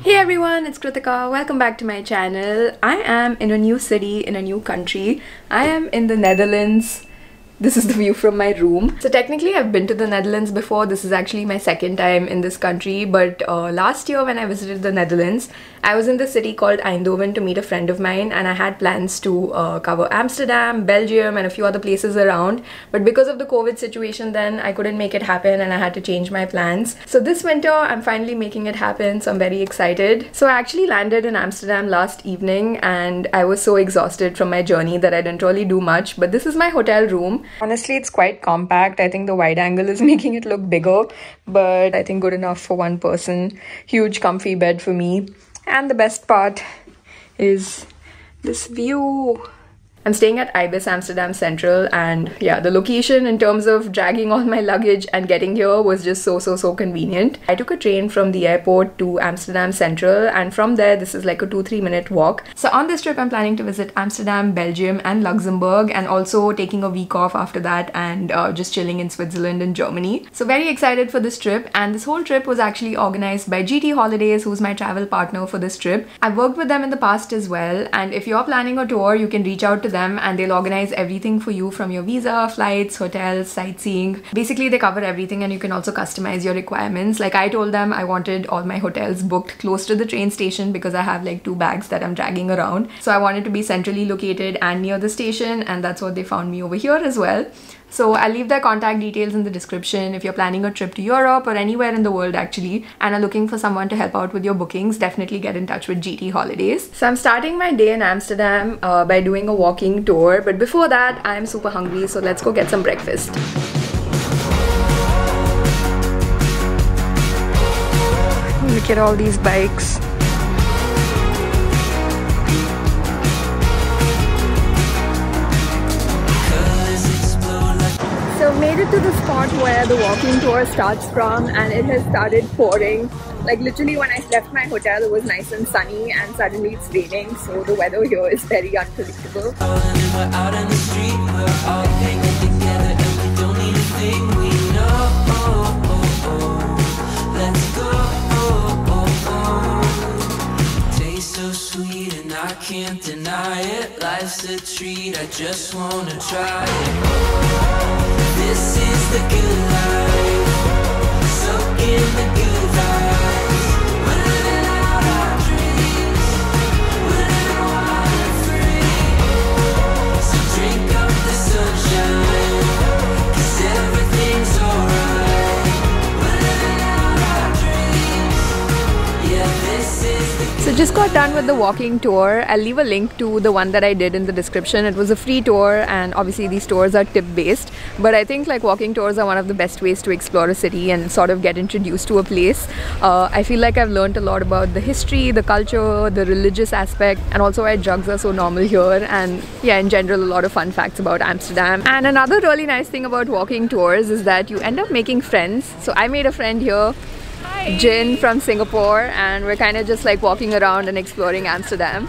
Hey everyone, it's Kritika. Welcome back to my channel. I am in a new city, in a new country. I am in the Netherlands. This is the view from my room. So technically I've been to the Netherlands before. This is actually my second time in this country, but last year when I visited the Netherlands, I was in the city called Eindhoven to meet a friend of mine, and I had plans to cover Amsterdam, Belgium and a few other places around, but because of the COVID situation then I couldn't make it happen and I had to change my plans. So this winter I'm finally making it happen, so I'm very excited. So I actually landed in Amsterdam last evening and I was so exhausted from my journey that I didn't really do much, but this is my hotel room. Honestly, it's quite compact. I think the wide angle is making it look bigger, but I think good enough for one person. Huge comfy bed for me. And the best part is this view. I'm staying at Ibis Amsterdam Central, and yeah, the location in terms of dragging all my luggage and getting here was just so convenient. I took a train from the airport to Amsterdam Central, and from there this is like a 2-3 minute walk. So on this trip I'm planning to visit Amsterdam, Belgium and Luxembourg, and also taking a week off after that and just chilling in Switzerland and Germany. So very excited for this trip, and this whole trip was actually organized by GT Holidays, who's my travel partner for this trip. I've worked with them in the past as well, and if you're planning a tour you can reach out to them and they'll organize everything for you, from your visa, flights, hotels, sightseeing. Basically they cover everything, and you can also customize your requirements. Like I told them I wanted all my hotels booked close to the train station because I have like 2 bags that I'm dragging around. So I wanted to be centrally located and near the station, and that's what they found me over here as well. So I'll leave their contact details in the description. If you're planning a trip to Europe or anywhere in the world actually and are looking for someone to help out with your bookings, definitely get in touch with GT Holidays. So I'm starting my day in Amsterdam by doing a walking tour, but before that I'm super hungry, so let's go get some breakfast. Look at all these bikes. So made it to the spot where the walking tour starts from, and it has started pouring. Like literally when I left my hotel it was nice and sunny, and suddenly it's raining, so the weather here is very unpredictable. I can't deny it, life's a treat, I just wanna try it. This is the good life, soak in the good vibes. We're living out our dreams, we're living wild and free. So drink up the sunshine, 'cause everything's alright. We're living out our dreams, yeah, this is the So just got done with the walking tour. I'll leave a link to the one that I did in the description. It was a free tour, and obviously these tours are tip based, but I think like walking tours are one of the best ways to explore a city and sort of get introduced to a place. I feel like I've learned a lot about the history, the culture, the religious aspect, and also why drugs are so normal here, and yeah, in general a lot of fun facts about Amsterdam. And another really nice thing about walking tours is that you end up making friends. So I made a friend here, Jin from Singapore, and we're kind of just like walking around and exploring Amsterdam.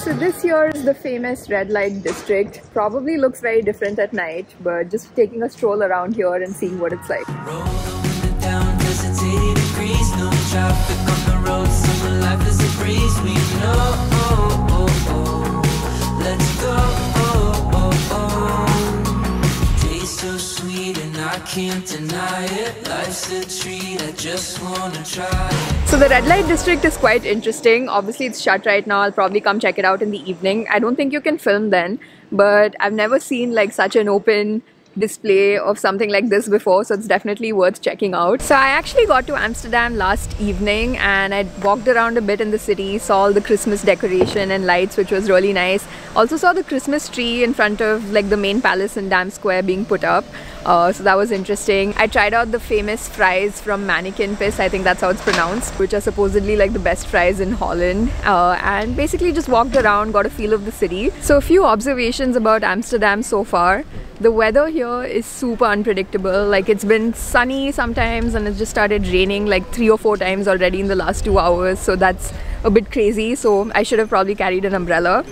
So this here is the famous red light district. Probably looks very different at night, but just taking a stroll around here and seeing what it's like. roll the window down, 'cause it's 80 degrees, no traffic on the road, summer life is a breeze, we know. Let's go. Taste so sweet and I can't deny it, life's a treat, I just wanna try it. So the red light district is quite interesting. Obviously it's shut right now. I'll probably come check it out in the evening. I don't think you can film then, but I've never seen like such an open display of something like this before, so it's definitely worth checking out. So I actually got to Amsterdam last evening and I walked around a bit in the city, saw all the Christmas decoration and lights, which was really nice. Also saw the Christmas tree in front of like the main palace in Dam Square being put up, so that was interesting. I tried out the famous fries from Mannekin Pis, I think that's how it's pronounced, which are supposedly like the best fries in Holland, and basically just walked around, got a feel of the city. So a few observations about Amsterdam so far. The weather here is super unpredictable. Like it's been sunny sometimes and it just started raining like 3 or 4 times already in the last 2 hours, so that's a bit crazy. So I should have probably carried an umbrella.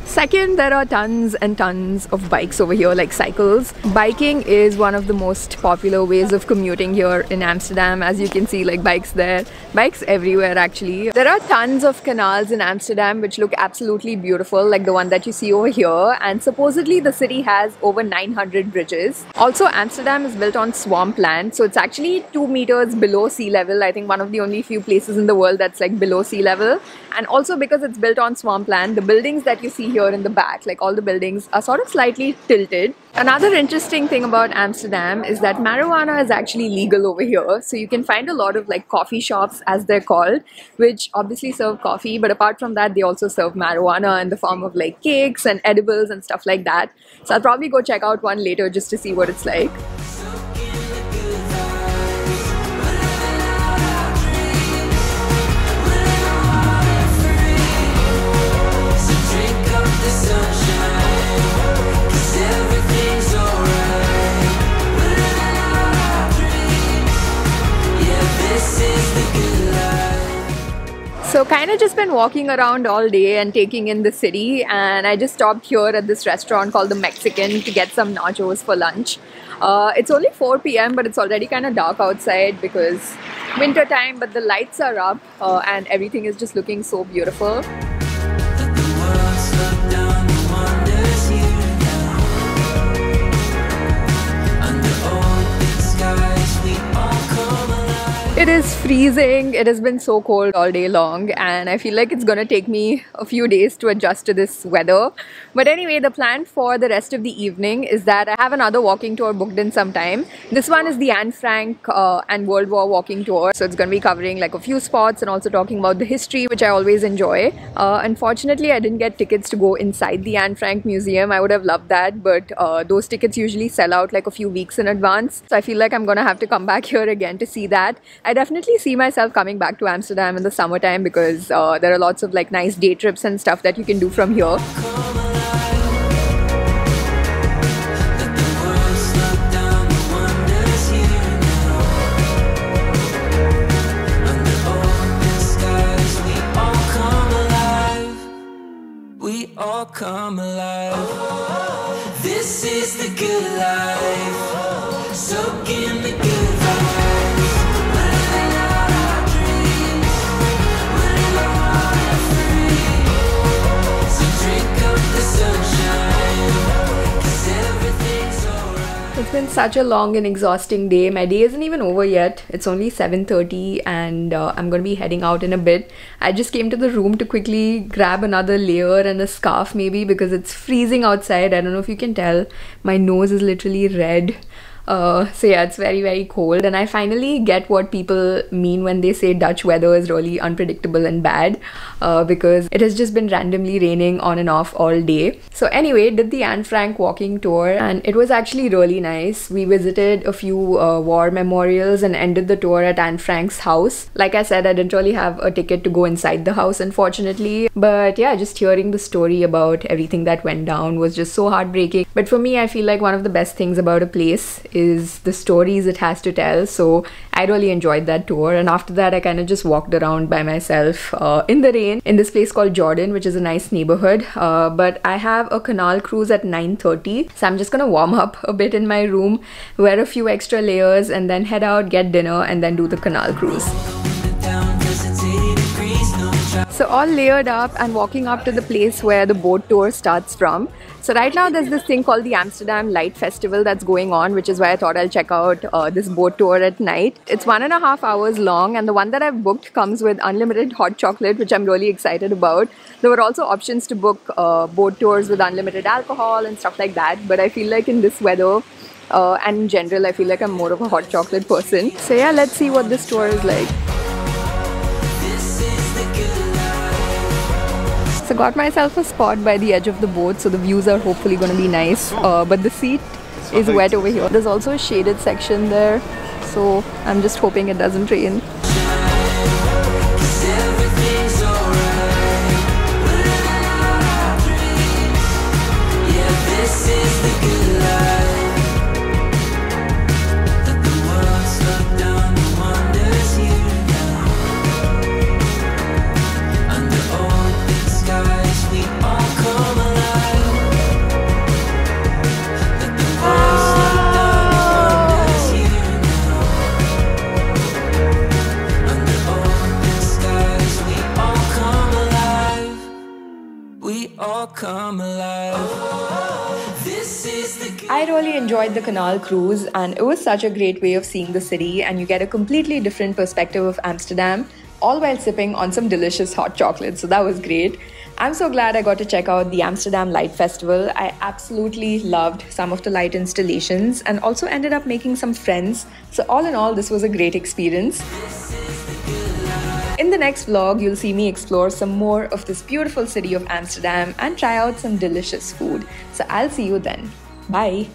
Second, there are tons and tons of bikes over here, like cycles. Biking is one of the most popular ways of commuting here in Amsterdam. As you can see, like bikes there, bikes everywhere actually. There are tons of canals in Amsterdam which look absolutely beautiful, like the one that you see over here. And supposedly the city has over 900 bridges. Also, Amsterdam is built on swampland, so it's actually 2 meters below sea level. I think one of the only few places in the world that's like below sea level. And also because it's built on swampland, the buildings that you see here in the back, like all the buildings, are sort of slightly tilted. Another interesting thing about Amsterdam is that marijuana is actually legal over here. So you can find a lot of like coffee shops, as they're called, which obviously serve coffee, but apart from that they also serve marijuana in the form of like cakes and edibles and stuff like that. So I'll probably go check out one later just to see what it's like. So kind of just been walking around all day and taking in the city, and I just stopped here at this restaurant called the Mexican to get some nachos for lunch. It's only 4 p.m. but it's already kind of dark outside because winter time, but the lights are up and everything is just looking so beautiful. It is freezing. It has been so cold all day long and I feel like it's gonna take me a few days to adjust to this weather. But anyway, the plan for the rest of the evening is that I have another walking tour booked in some time. This one is the Anne Frank and World War walking tour. So it's gonna be covering like a few spots and also talking about the history, which I always enjoy. Unfortunately, I didn't get tickets to go inside the Anne Frank Museum. I would have loved that, but those tickets usually sell out like a few weeks in advance. So I feel like I'm gonna have to come back here again to see that. I definitely see myself coming back to Amsterdam in the summertime because there are lots of like nice day trips and stuff that you can do from here. We all come alive. This is the good life. Soak in the good vibes. Living out our dreams. Living on free. So drink up the sunshine. 'Cause everything's alright. It's been such a long and exhausting day. My day isn't even over yet. It's only 7:30 and I'm gonna be heading out in a bit. I just came to the room to quickly grab another layer and a scarf maybe because it's freezing outside. I don't know if you can tell. My nose is literally red. So yeah, it's very, very cold, and I finally get what people mean when they say Dutch weather is really unpredictable and bad because it has just been randomly raining on and off all day. So anyway, did the Anne Frank walking tour and it was actually really nice. We visited a few war memorials and ended the tour at Anne Frank's house. Like I said, I didn't really have a ticket to go inside the house, unfortunately, but yeah, just hearing the story about everything that went down was just so heartbreaking. But for me, I feel like one of the best things about a place is the stories it has to tell. So I really enjoyed that tour, and after that I kind of just walked around by myself in the rain in this place called Jordan, which is a nice neighborhood. But I have a Canal Cruise at 9:30, so I'm just gonna warm up a bit in my room, wear a few extra layers, and then head out, get dinner, and then do the Canal Cruise. So all layered up and walking up to the place where the boat tour starts from. So right now there's this thing called the Amsterdam Light Festival that's going on, which is why I thought I'll check out this boat tour at night. It's 1.5 hours long, and the one that I've booked comes with unlimited hot chocolate, which I'm really excited about. There were also options to book boat tours with unlimited alcohol and stuff like that, but I feel like in this weather and in general, I feel like I'm more of a hot chocolate person. So yeah, let's see what this tour is like. So got myself a spot by the edge of the boat, so the views are hopefully going to be nice, but the seat is wet over here. There's also a shaded section there, so I'm just hoping it doesn't rain. Come alive. come alive. This is the good I really enjoyed the Canal Cruise, and it was such a great way of seeing the city, and you get a completely different perspective of Amsterdam, all while sipping on some delicious hot chocolate. So that was great. I'm so glad I got to check out the Amsterdam Light Festival. I absolutely loved some of the light installations and also ended up making some friends. So all in all, this was a great experience. In the next vlog, you'll see me explore some more of this beautiful city of Amsterdam and try out some delicious food. So I'll see you then. Bye.